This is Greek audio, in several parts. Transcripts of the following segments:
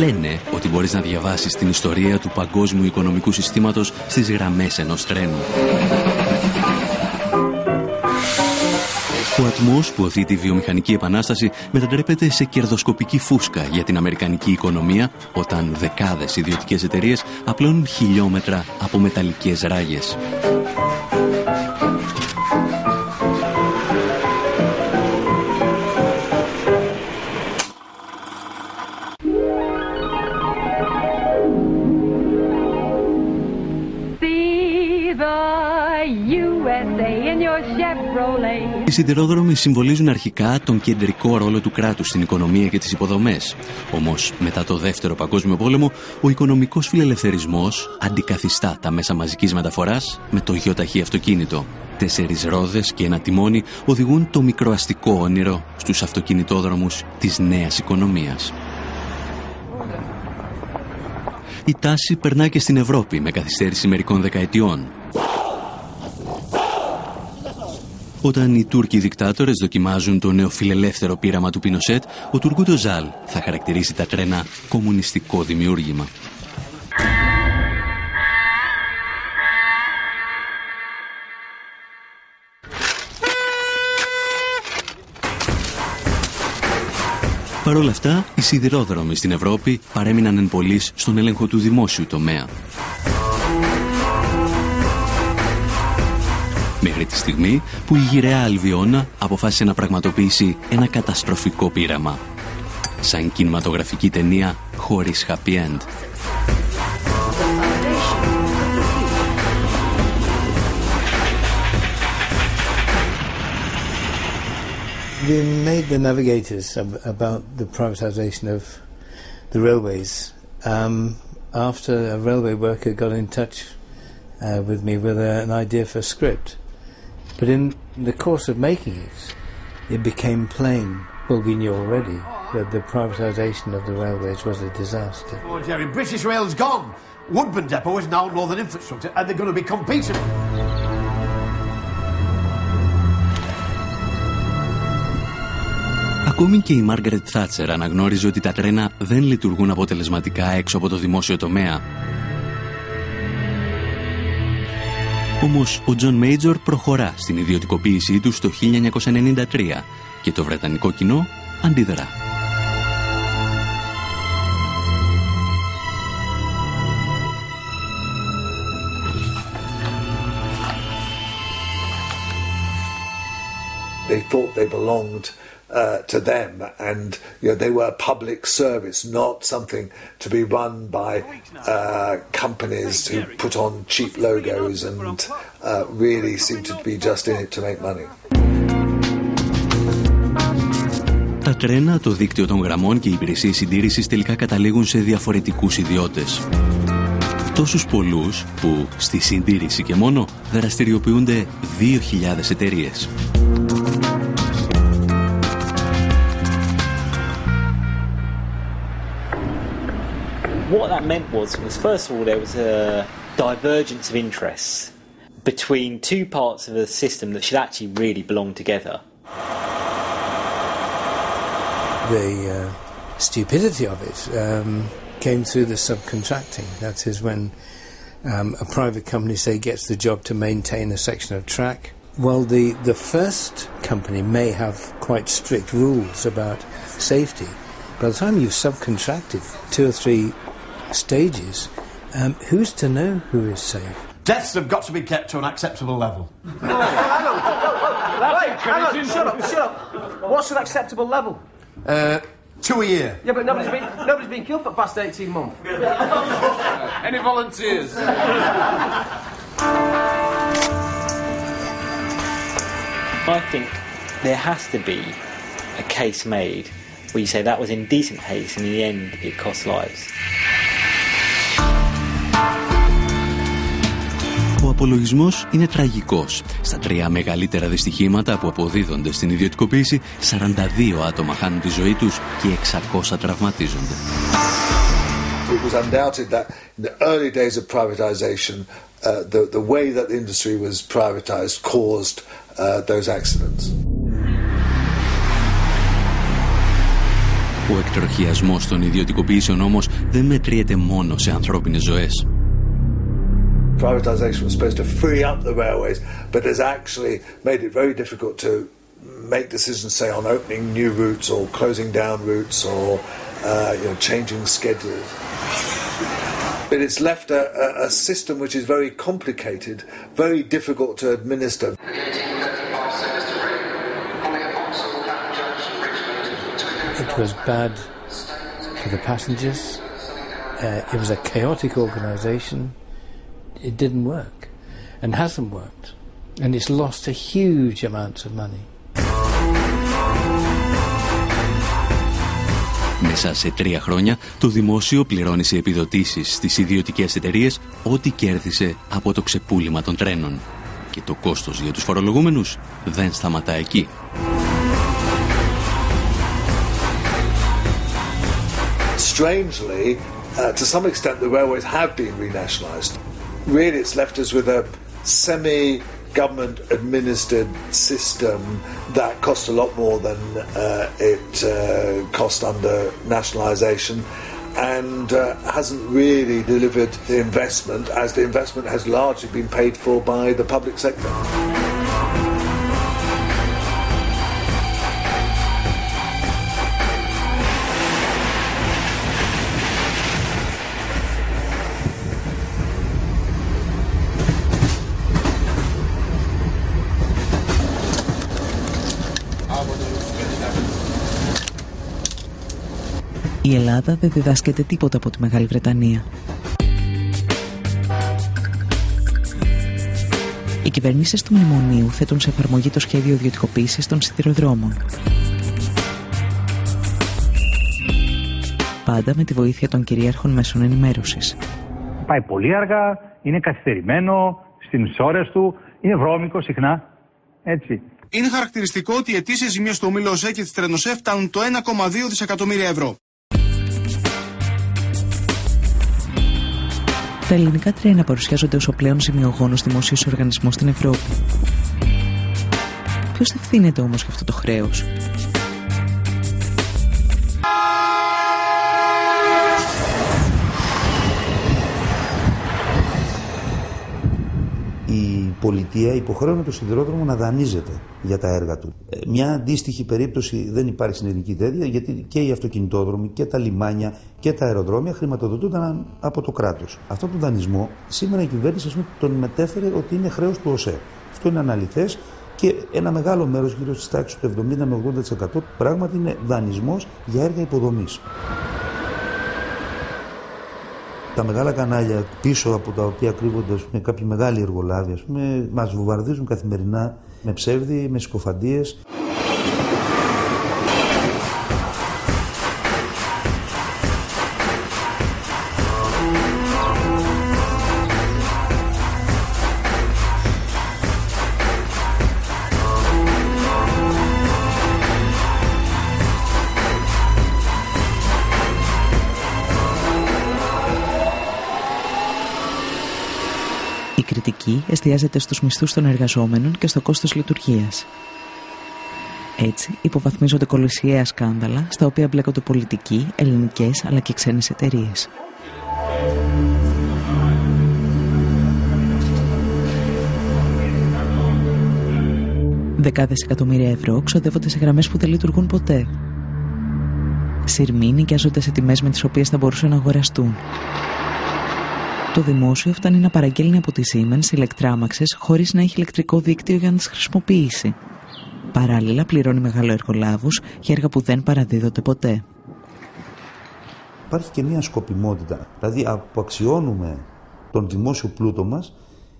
λένε ότι μπορείς να διαβάσεις την ιστορία του παγκόσμιου οικονομικού συστήματος στις γραμμές ενός τρένου. Ο ατμός που οθεί τη βιομηχανική επανάσταση μετατρέπεται σε κερδοσκοπική φούσκα για την αμερικανική οικονομία, όταν δεκάδες ιδιωτικές εταιρείες απλώνουν χιλιόμετρα από μεταλλικές ράγες. Οι σιδηρόδρομοι συμβολίζουν αρχικά τον κεντρικό ρόλο του κράτους στην οικονομία και τις υποδομές. Όμως, μετά το Δεύτερο Παγκόσμιο Πόλεμο, ο οικονομικός φιλελευθερισμός αντικαθιστά τα μέσα μαζικής μεταφοράς με το γεωταχή αυτοκίνητο. 4 ρόδες και ένα τιμόνι οδηγούν το μικροαστικό όνειρο στους αυτοκινητόδρομους της νέας οικονομίας. Η τάση περνά και στην Ευρώπη με καθυστέρηση μερικών δεκαετιών. Όταν οι Τούρκοι δικτάτορες δοκιμάζουν το νεοφιλελεύθερο πείραμα του Πινοσέτ, ο Τουργκούτ Οζάλ θα χαρακτηρίσει τα τρένα κομμουνιστικό δημιούργημα. Παρ' όλα αυτά, οι σιδηρόδρομοι στην Ευρώπη παρέμειναν εν πολλοίς στον έλεγχο του δημόσιου τομέα. Μέχρι τη στιγμή που η γυραιά Αλβιώνα αποφάσισε να πραγματοποιήσει ένα καταστροφικό πείραμα. Σαν κινηματογραφική ταινία χωρίς happy end. We made the navigators about the privatization of the railways. After a railway worker got in touch with me with an idea for a script. But in the course of making it, it became plain, well, we knew already, that the privatisation of the railways was a disaster. Oh, Jerry, British Rail's gone. Woodburn Depot is now Northern Infrastructure, and they're going to be competing. Ακόμη και η Μάργαρετ Θάτσερ αναγνώριζε ότι τα τρένα δεν λειτουργούν αποτελεσματικά έξω από το δημόσιο τομέα. Όμως ο Τζον Μέιτζορ προχωρά στην ιδιωτικοποίησή του το 1993 και το βρετανικό κοινό αντιδρά. They thought they belonged to them, and they were a public service, not something to be run by companies who put on cheap logos and really seem to be just in it to make money. Τα τρένα, το δίκτυο των γραμμών και οι υπηρεσίες συντήρησης τελικά καταλήγουν σε διαφορετικούς ιδιώτες. Τόσους πολλούς που στη συντήρηση και μόνο δραστηριοποιούνται 2.000 εταιρείες. What that meant was first of all, there was a divergence of interests between two parts of a system that should actually really belong together. The stupidity of it came through the subcontracting. That is when a private company, say, gets the job to maintain a section of track. Well, the first company may have quite strict rules about safety. By the time you've subcontracted 2 or 3 stages, who's to know who is safe? Deaths have got to be kept to an acceptable level. Hang on, shut up. What's an acceptable level? 2 a year. Yeah, but nobody's been killed for the past 18 months. Any volunteers? I think there has to be a case made where you say that was indecent haste and in the end it cost lives. Ο απολογισμός είναι τραγικός. Στα 3 μεγαλύτερα δυστυχήματα που αποδίδονται στην ιδιωτικοποίηση, 42 άτομα χάνουν τη ζωή τους και 600 τραυματίζονται. It was undoubted that in the early days of privatization, the way that the industry was privatized caused those accidents. Ο εκτροχιασμός των ιδιωτικοποιήσεων όμως δεν μετριέται μόνο σε ανθρώπινες ζωές. Privatisation was supposed to free up the railways, but has actually made it very difficult to make decisions, say, on opening new routes or closing down routes or changing schedules. But it's left a system which is very complicated, very difficult to administer. It was bad for the passengers. It was a chaotic organisation. It didn't work and hasn't worked. And it's lost a huge amount of money. Μέσα σε 3 χρόνια το δημόσιο πληρώνει σε επιδοτήσεις στις ιδιωτικές εταιρείες ό,τι κέρδισε από το ξεπούλημα των τρένων. Και το κόστος για τους φορολογούμενους δεν σταματά εκεί. Strangely, to some extent the railways have been renationalised. Really it's left us with a semi-government administered system that costs a lot more than it cost under nationalisation and hasn't really delivered the investment, as the investment has largely been paid for by the public sector. Η Ελλάδα δεν διδάσκεται τίποτα από τη Μεγάλη Βρετανία. Οι κυβερνήσεις του Μνημονίου θέτουν σε εφαρμογή το σχέδιο ιδιωτικοποίησης των σιδηροδρόμων. Πάντα με τη βοήθεια των κυρίαρχων μέσων ενημέρωσης. Πάει πολύ αργά, είναι καθυστερημένο στις ώρες του, είναι βρώμικο συχνά, έτσι. Είναι χαρακτηριστικό ότι οι αιτήσεις ζημίες του ομίλου ΟΣΕ και της Τρενοσέ φτάνουν το 1,2 δισεκατομμύρια ευρώ. Τα ελληνικά τρένα παρουσιάζονται ως ο πλέον ζημιογόνος δημόσιος οργανισμός στην Ευρώπη. Ποιος ευθύνεται όμως για αυτό το χρέος? Η πολιτεία υποχρεώνει το σιδηρόδρομο να δανείζεται για τα έργα του. Μια αντίστοιχη περίπτωση δεν υπάρχει στην ελληνική τέτοια, γιατί και οι αυτοκινητόδρομοι και τα λιμάνια και τα αεροδρόμια χρηματοδοτούνταν από το κράτος. Αυτό το δανεισμό σήμερα η κυβέρνηση τον μετέφερε ότι είναι χρέος του ΟΣΕ. Αυτό είναι αναλυθές και ένα μεγάλο μέρος, γύρω στις τάξεις του 70 με 80%, πράγματι είναι δανεισμός για έργα υποδομής. Τα μεγάλα κανάλια πίσω από τα οποία κρύβονται κάποιοι μεγάλοι εργολάβοι, μας βομβαρδίζουν καθημερινά με ψεύδι, με συκοφαντίες. Η κριτική εστιάζεται στους μισθούς των εργαζόμενων και στο κόστος λειτουργίας. Έτσι υποβαθμίζονται κολοσιαία σκάνδαλα στα οποία μπλέκονται πολιτικοί, ελληνικές αλλά και ξένες εταιρείες. Δεκάδες εκατομμύρια ευρώ ξοδεύονται σε γραμμές που δεν λειτουργούν ποτέ. Σειρμοί νοικιάζονται σε τιμές με τις οποίες θα μπορούσαν να αγοραστούν. Το δημόσιο φτάνει να παραγγέλνει από τη Siemens ηλεκτράμαξες χωρίς να έχει ηλεκτρικό δίκτυο για να τις χρησιμοποιήσει. Παράλληλα πληρώνει μεγάλο εργολάβους για έργα που δεν παραδίδονται ποτέ. Υπάρχει και μια σκοπιμότητα, δηλαδή απαξιώνουμε τον δημόσιο πλούτο μας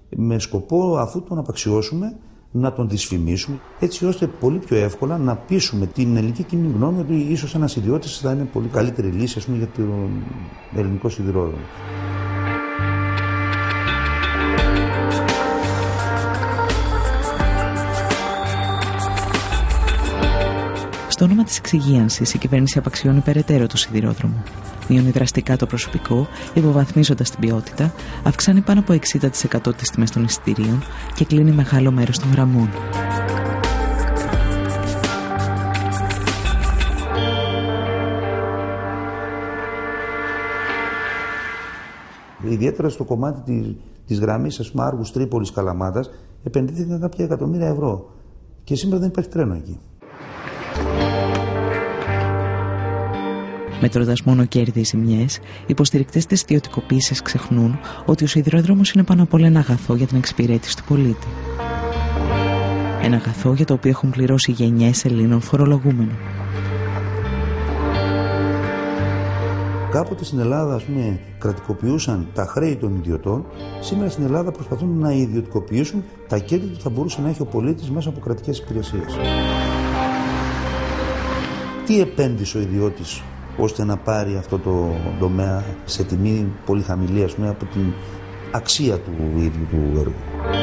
με σκοπό, αφού τον απαξιώσουμε, να τον δυσφημίσουμε, έτσι ώστε πολύ πιο εύκολα να πείσουμε την ελληνική κοινή γνώμη ότι ίσως ένας ιδιώτης θα είναι πολύ καλύτερη λύση, ας πούμε, για τον ελληνικό σιδηρόδρομο. Στο όνομα της εξυγίανσης, η κυβέρνηση απαξιώνει περαιτέρω το σιδηρόδρομο. Μειώνει δραστικά το προσωπικό, υποβαθμίζοντας την ποιότητα, αυξάνει πάνω από 60% τις τιμές των εισιτηρίων και κλείνει μεγάλο μέρος των γραμμών. ιδιαίτερα στο κομμάτι της γραμμής, ας πούμε, Άργους Τρίπολης Καλαμάτας, επενδύθηκαν κάποια εκατομμύρια ευρώ. Και σήμερα δεν υπάρχει τρένο εκεί. Μετρώντας μόνο κέρδη ή ζημιές, οι υποστηρικτές της ιδιωτικοποίησης ξεχνούν ότι ο σιδηρόδρομος είναι πάνω απ' όλα ένα αγαθό για την εξυπηρέτηση του πολίτη. Ένα αγαθό για το οποίο έχουν πληρώσει γενιές Ελλήνων φορολογούμενων. Κάποτε στην Ελλάδα, ας πούμε, κρατικοποιούσαν τα χρέη των ιδιωτών. Σήμερα στην Ελλάδα προσπαθούν να ιδιωτικοποιήσουν τα κέρδη που θα μπορούσε να έχει ο πολίτης μέσα από κρατικές υπηρεσίες. Τι επένδυσε ο ιδιώτης ώστε να πάρει αυτό το τομέα σε τιμή πολύ χαμηλή, ας πούμε, από την αξία του ίδιου του έργου.